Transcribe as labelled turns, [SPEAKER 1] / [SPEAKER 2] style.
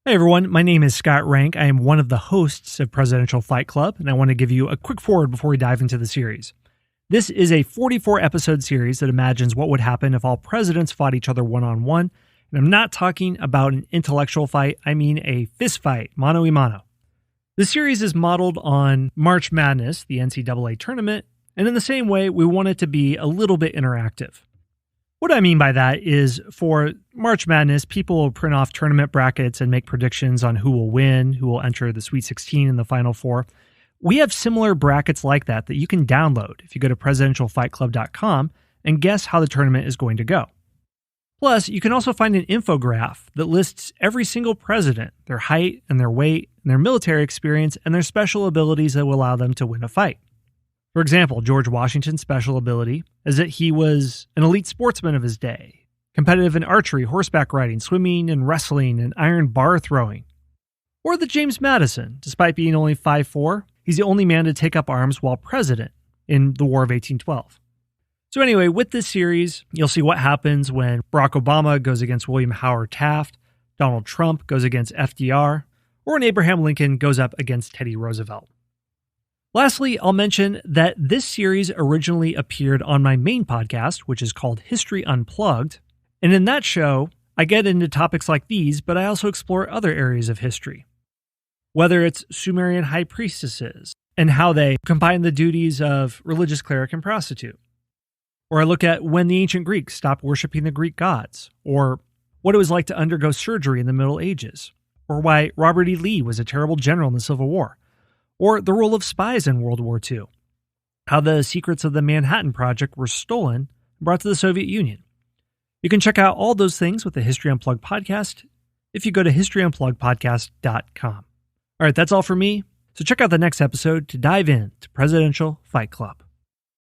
[SPEAKER 1] Hey everyone, my name is Scott Rank. I am one of the hosts of Presidential Fight Club, and I want to give you a quick forward before we dive into the series. This is a 44-episode series that imagines what would happen if all presidents fought each other one-on-one, and I'm not talking about an intellectual fight, I mean a fist fight, mano a mano. The series is modeled on March Madness, the NCAA tournament, and in the same way, we want it to be a little bit interactive. What I mean by that is for March Madness, people will print off tournament brackets and make predictions on who will win, who will enter the Sweet 16 and the Final Four. We have similar brackets like that you can download if you go to presidentialfightclub.com and guess how the tournament is going to go. Plus, you can also find an infograph that lists every single president, their height and their weight, and their military experience, and their special abilities that will allow them to win a fight. For example, George Washington's special ability is that he was an elite sportsman of his day, competitive in archery, horseback riding, swimming, and wrestling, and iron bar throwing. Or that James Madison, despite being only 5'4", he's the only man to take up arms while president in the War of 1812. So anyway, with this series, you'll see what happens when Barack Obama goes against William Howard Taft, Donald Trump goes against FDR, or when Abraham Lincoln goes up against Teddy Roosevelt. Lastly, I'll mention that this series originally appeared on my main podcast, which is called History Unplugged. And in that show, I get into topics like these, but I also explore other areas of history. Whether it's Sumerian high priestesses and how they combine the duties of religious cleric and prostitute. Or I look at when the ancient Greeks stopped worshiping the Greek gods. Or what it was like to undergo surgery in the Middle Ages. Or why Robert E. Lee was a terrible general in the Civil War. Or the role of spies in World War II, how the secrets of the Manhattan Project were stolen and brought to the Soviet Union. You can check out all those things with the History Unplugged podcast if you go to historyunpluggedpodcast.com. All right, that's all for me. So check out the next episode to dive in to Presidential Fight Club.